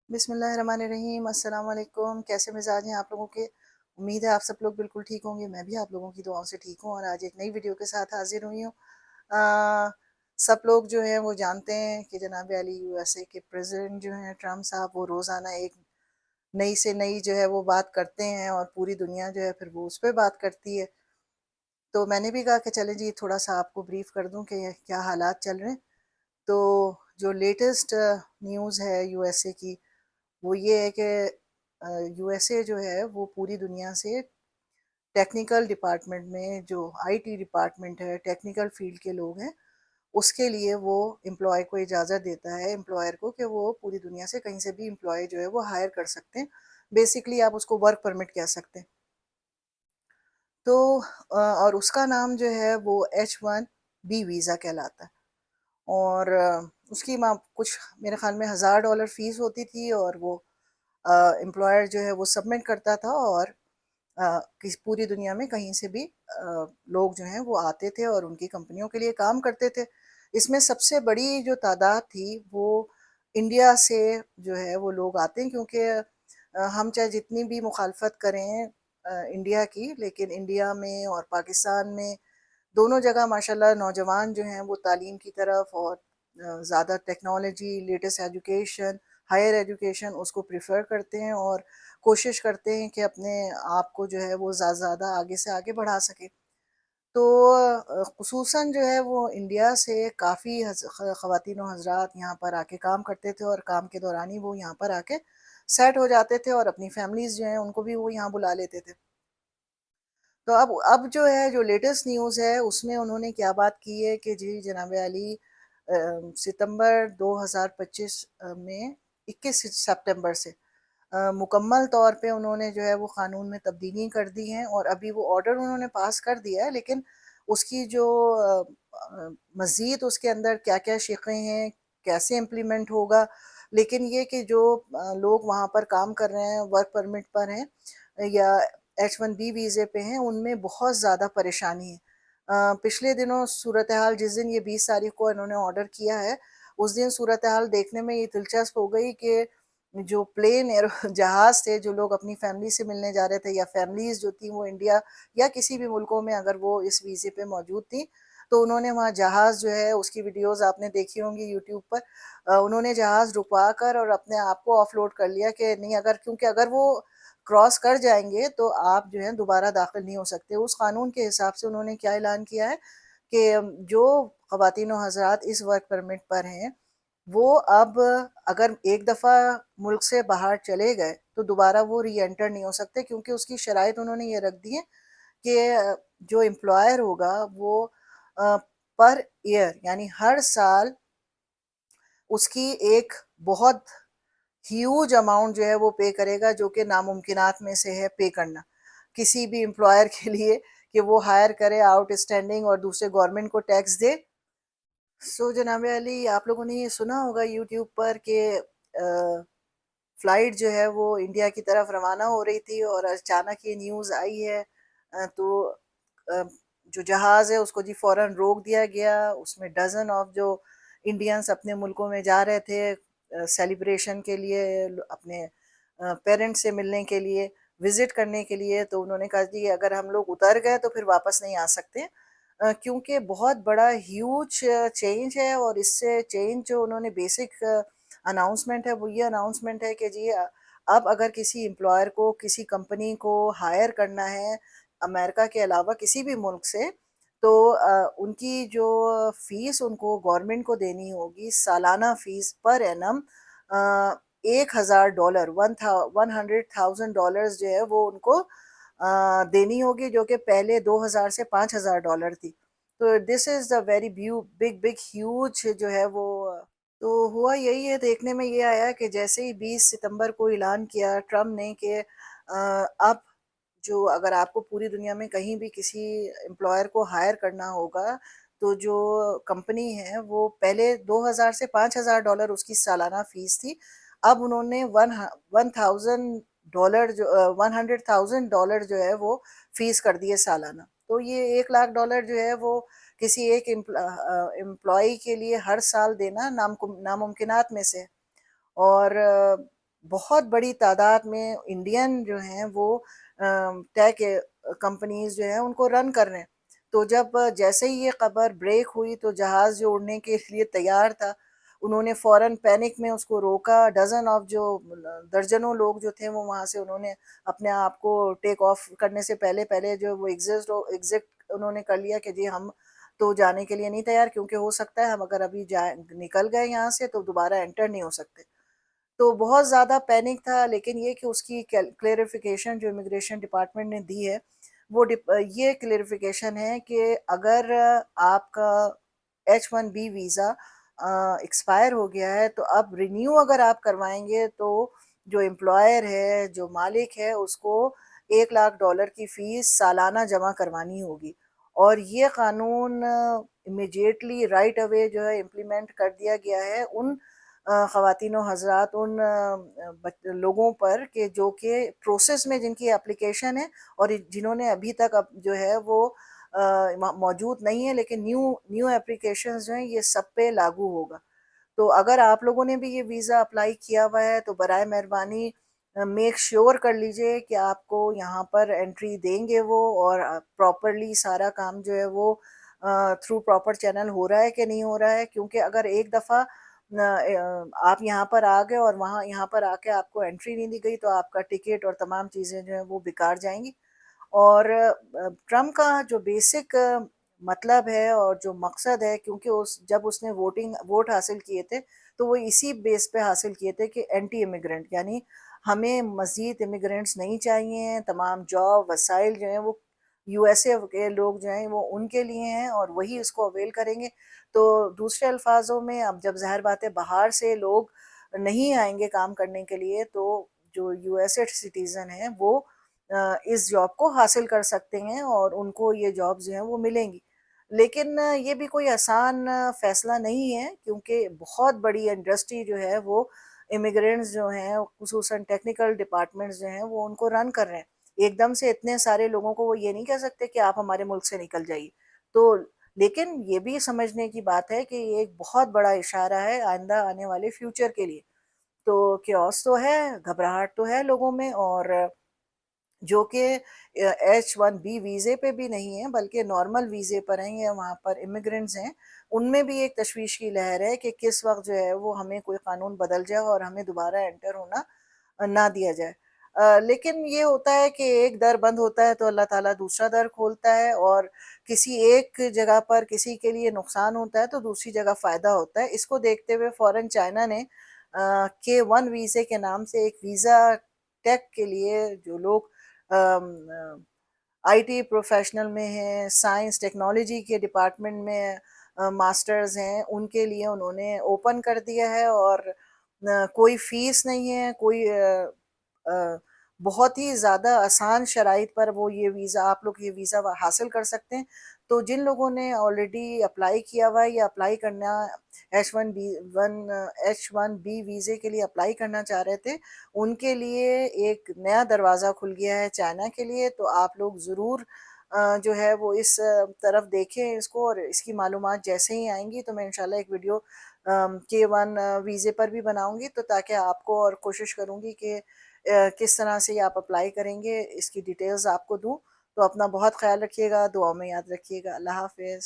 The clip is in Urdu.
بسم اللہ الرحمن الرحیم، السلام علیکم۔ کیسے مزاج ہیں آپ لوگوں کے؟ امید ہے آپ سب لوگ بالکل ٹھیک ہوں گے۔ میں بھی آپ لوگوں کی دعاؤں سے ٹھیک ہوں اور آج ایک نئی ویڈیو کے ساتھ حاضر ہوئی ہوں۔ سب لوگ جو ہیں وہ جانتے ہیں کہ جناب علی یو ایس اے کے پریزیڈنٹ جو ہیں ٹرمپ صاحب، وہ روزانہ ایک نئی سے نئی جو ہے وہ بات کرتے ہیں اور پوری دنیا جو ہے پھر وہ اس پہ بات کرتی ہے۔ تو میں نے بھی کہا کہ چلیں جی تھوڑا سا آپ کو بریف کر دوں کہ کیا حالات چل رہے ہیں۔ تو جو لیٹسٹ نیوز ہے یو ایس اے کی، وہ یہ ہے کہ یو ایس اے جو ہے وہ پوری دنیا سے ٹیکنیکل ڈپارٹمنٹ میں، جو آئی ٹی ڈپارٹمنٹ ہے، ٹیکنیکل فیلڈ کے لوگ ہیں، اس کے لیے وہ امپلائی کو اجازت دیتا ہے، امپلائر کو، کہ وہ پوری دنیا سے کہیں سے بھی امپلائی جو ہے وہ ہائر کر سکتے ہیں۔ بیسکلی آپ اس کو ورک پرمٹ کہہ سکتے ہیں۔ تو اور اس کا نام جو ہے وہ H1B ویزا کہلاتا ہے۔ اور اس کی کچھ میرے خیال میں $1000 فیس ہوتی تھی، اور وہ امپلائر جو ہے وہ سبمٹ کرتا تھا، اور پوری دنیا میں کہیں سے بھی لوگ جو ہیں وہ آتے تھے اور ان کی کمپنیوں کے لیے کام کرتے تھے۔ اس میں سب سے بڑی جو تعداد تھی وہ انڈیا سے جو ہے وہ لوگ آتے ہیں، کیونکہ ہم چاہے جتنی بھی مخالفت کریں انڈیا کی، لیکن انڈیا میں اور پاکستان میں دونوں جگہ ماشاءاللہ نوجوان جو ہیں وہ تعلیم کی طرف اور زیادہ technology, latest education, higher education اس کو پریفر کرتے ہیں اور کوشش کرتے ہیں کہ اپنے آپ کو جو ہے وہ زیادہ زیادہ آگے سے آگے بڑھا سکے۔ تو خصوصاً جو ہے وہ انڈیا سے کافی خواتین و حضرات یہاں پر آ کے کام کرتے تھے، اور کام کے دوران ہی وہ یہاں پر آ کے سیٹ ہو جاتے تھے، اور اپنی فیملیز جو ہیں ان کو بھی وہ یہاں بلا لیتے تھے۔ تو اب جو ہے جو لیٹسٹ نیوز ہے اس میں انہوں نے کیا بات کی ہے کہ جی جناب علی، ستمبر 2025 میں 21 سپٹمبر سے مکمل طور پہ انہوں نے جو ہے وہ قانون میں تبدیلی کر دی ہیں، اور ابھی وہ آرڈر انہوں نے پاس کر دیا ہے، لیکن اس کی جو مزید اس کے اندر کیا کیا شقیں ہیں، کیسے امپلیمنٹ ہوگا۔ لیکن یہ کہ جو لوگ وہاں پر کام کر رہے ہیں، ورک پرمٹ پر ہیں یا H1B ویزے پہ ہیں، ان میں بہت زیادہ پریشانی ہے۔ پچھلے دنوں صورتحال، جس دن یہ 20 تاریخ کو انہوں نے آرڈر کیا ہے، اس دن صورتحال دیکھنے میں یہ دلچسپ ہو گئی کہ جو پلین جہاز تھے، جو لوگ اپنی فیملی سے ملنے جا رہے تھے، یا فیملیز جو تھیں وہ انڈیا یا کسی بھی ملکوں میں اگر وہ اس ویزے پہ موجود تھیں، تو انہوں نے وہاں جہاز جو ہے اس کی ویڈیوز آپ نے دیکھی ہوں گی یوٹیوب پر، انہوں نے جہاز رکوا کر اور اپنے آپ کو آف لوڈ کر لیا کہ نہیں، کیونکہ اگر وہ کراس کر جائیں گے تو آپ جو ہیں دوبارہ داخل نہیں ہو سکتے۔ اس قانون کے حساب سے انہوں نے کیا اعلان کیا ہے کہ جو خواتین و حضرات اس ورک پرمٹ پر ہیں، وہ اب اگر ایک دفعہ ملک سے باہر چلے گئے تو دوبارہ وہ ری انٹر نہیں ہو سکتے، کیونکہ اس کی شرائط انہوں نے یہ رکھ دی ہے کہ جو امپلائر ہوگا وہ پر ایئر یعنی ہر سال اس کی ایک بہت ہیوج اماؤنٹ جو ہے وہ پے کرے گا، جو کہ ناممکنات میں سے ہے پے کرنا کسی بھی امپلائر کے لیے، کہ وہ ہائر کرے آؤٹ اسٹینڈنگ اور دوسرے گورنمنٹ کو ٹیکس دے۔ جناب علی، آپ لوگوں نے یہ سنا ہوگا یوٹیوب پر کہ فلائٹ جو ہے وہ انڈیا کی طرف روانہ ہو رہی تھی، اور اچانک یہ نیوز آئی ہے، تو جو جہاز ہے اس کو جی فوراً روک دیا گیا۔ اس میں ڈزن آف جو انڈینس اپنے ملکوں میں جا رہے تھے سیلیبریشن کے لیے، اپنے پیرنٹس سے ملنے کے لیے، وزٹ کرنے کے لیے، تو انہوں نے کہا جی اگر ہم لوگ اتر گئے تو پھر واپس نہیں آ سکتے، کیونکہ بہت بڑا ہیوج چینج ہے۔ اور اس سے چینج جو انہوں نے بیسک اناؤنسمنٹ ہے وہ یہ اناؤنسمنٹ ہے کہ جی اب اگر کسی امپلائر کو کسی کمپنی کو ہائر کرنا ہے امریکہ کے علاوہ کسی بھی ملک سے، تو ان کی جو فیس ان کو گورنمنٹ کو دینی ہوگی، سالانہ فیس پر اینم $1000، $100,000 جو ہے وہ ان کو دینی ہوگی، جو کہ پہلے 2000 سے $5000 تھی۔ تو this is the very big big huge جو ہے وہ۔ تو ہوا یہی ہے، دیکھنے میں یہ آیا کہ جیسے ہی 20 ستمبر کو اعلان کیا ٹرمپ نے کہ اب جو اگر آپ کو پوری دنیا میں کہیں بھی کسی امپلائر کو ہائر کرنا ہوگا، تو جو کمپنی ہے وہ پہلے $2000 سے $5000 اس کی سالانہ فیس تھی، اب انہوں نے $1000 $100,000 جو ہے وہ فیس کر دیے سالانہ۔ تو یہ $1,00,000 جو ہے وہ کسی ایک امپلائی کے لیے ہر سال دینا ناممکنات میں سے۔ اور بہت بڑی تعداد میں انڈین جو ہیں وہ ٹیک کمپنیز جو ہیں ان کو رن کر رہے ہیں. تو جب جیسے ہی یہ خبر بریک ہوئی تو جہاز جو اڑنے کے لیے تیار تھا انہوں نے فوراً پینک میں اس کو روکا. ڈزن آف جو درجنوں لوگ جو تھے وہ وہاں سے انہوں نے اپنے آپ کو ٹیک آف کرنے سے پہلے پہلے جو وہ ایگزٹ انہوں نے کر لیا کہ جی ہم تو جانے کے لیے نہیں تیار، کیونکہ ہو سکتا ہے ہم اگر ابھی نکل گئے یہاں سے تو دوبارہ انٹر نہیں ہو سکتے. تو بہت زیادہ پینک تھا. لیکن یہ کہ اس کی کلیریفیکیشن جو امیگریشن ڈپارٹمنٹ نے دی ہے وہ یہ کلیریفیکیشن ہے کہ اگر آپ کا H1B ویزا ایکسپائر ہو گیا ہے تو اب رینیو اگر آپ کروائیں گے تو جو امپلائر ہے جو مالک ہے اس کو $1,00,000 کی فیس سالانہ جمع کروانی ہوگی. اور یہ قانون امیجیٹلی رائٹ اوے جو ہے امپلیمنٹ کر دیا گیا ہے ان خواتین و حضرات، ان لوگوں پر کہ جو کہ پروسیس میں جن کی اپلیکیشن ہے اور جنہوں نے ابھی تک جو ہے وہ موجود نہیں ہے، لیکن نیو اپلیکیشنز جو ہیں یہ سب پہ لاگو ہوگا. تو اگر آپ لوگوں نے بھی یہ ویزا اپلائی کیا ہوا ہے تو برائے مہربانی میک شیور کر لیجئے کہ آپ کو یہاں پر انٹری دیں گے وہ، اور پراپرلی سارا کام جو ہے وہ تھرو پراپر چینل ہو رہا ہے کہ نہیں ہو رہا ہے. کیونکہ اگر ایک دفعہ آپ یہاں پر آ گئے اور یہاں پر آ کے آپ کو انٹری نہیں دی گئی تو آپ کا ٹکٹ اور تمام چیزیں جو ہیں وہ بیکار جائیں گی. اور ٹرمپ کا جو بیسک مطلب ہے اور جو مقصد ہے، کیونکہ جب اس نے ووٹ حاصل کیے تھے تو وہ اسی بیس پہ حاصل کیے تھے کہ اینٹی امیگرینٹ، یعنی ہمیں مزید امیگرینٹس نہیں چاہیے. تمام جاب وسائل جو ہیں وہ USA کے لوگ جو ہیں وہ ان کے لیے ہیں اور وہی اس کو اویل کریں گے. تو دوسرے الفاظوں میں اب جب ظاہر بات ہے باہر سے لوگ نہیں آئیں گے کام کرنے کے لیے تو جو USA سٹیزن ہیں وہ اس جاب کو حاصل کر سکتے ہیں اور ان کو یہ جاب جو ہیں وہ ملیں گی. لیکن یہ بھی کوئی آسان فیصلہ نہیں ہے، کیونکہ بہت بڑی انڈسٹری جو ہے وہ امیگرینٹس جو ہیں خصوصاً ٹیکنیکل ڈپارٹمنٹس جو ہیں وہ ان کو رن کر رہے ہیں. ایک دم سے اتنے سارے لوگوں کو وہ یہ نہیں کہہ سکتے کہ آپ ہمارے ملک سے نکل جائیے. تو لیکن یہ بھی سمجھنے کی بات ہے کہ یہ ایک بہت بڑا اشارہ ہے آئندہ آنے والے فیوچر کے لیے. تو کیوس تو ہے، گھبراہٹ تو ہے لوگوں میں، اور جو کہ H1B ویزے پہ بھی نہیں ہیں بلکہ نارمل ویزے پر ہیں یا وہاں پر امیگرینٹس ہیں، ان میں بھی ایک تشویش کی لہر ہے کہ کس وقت جو ہے وہ ہمیں کوئی قانون بدل جائے اور ہمیں دوبارہ انٹر ہونا نہ دیا جائے. لیکن یہ ہوتا ہے کہ ایک در بند ہوتا ہے تو اللہ تعالیٰ دوسرا در کھولتا ہے، اور کسی ایک جگہ پر کسی کے لیے نقصان ہوتا ہے تو دوسری جگہ فائدہ ہوتا ہے. اس کو دیکھتے ہوئے فوراً چائنا نے K1 ویزے کے نام سے ایک ویزا ٹیک کے لیے جو لوگ آئی ٹی پروفیشنل میں ہیں، سائنس ٹیکنالوجی کے ڈپارٹمنٹ میں ماسٹرز ہیں، ان کے لیے انہوں نے اوپن کر دیا ہے. اور کوئی فیس نہیں ہے، کوئی بہت ہی زیادہ آسان شرائط پر وہ یہ ویزا آپ لوگ یہ ویزا حاصل کر سکتے ہیں. تو جن لوگوں نے آلریڈی اپلائی کیا ہوا ہے یا اپلائی کرنا H1B ویزے کے لیے اپلائی کرنا چاہ رہے تھے، ان کے لیے ایک نیا دروازہ کھل گیا ہے چائنا کے لیے. تو آپ لوگ ضرور جو ہے وہ اس طرف دیکھیں اس کو، اور اس کی معلومات جیسے ہی آئیں گی تو میں انشاءاللہ ایک ویڈیو K1 ویزے پر بھی بناؤں گی، تو تاکہ آپ کو، اور کوشش کروں گی کہ کس طرح سے آپ اپلائی کریں گے اس کی ڈیٹیلز آپ کو دوں. تو اپنا بہت خیال رکھیے گا، دعاؤں میں یاد رکھیے گا. اللہ حافظ.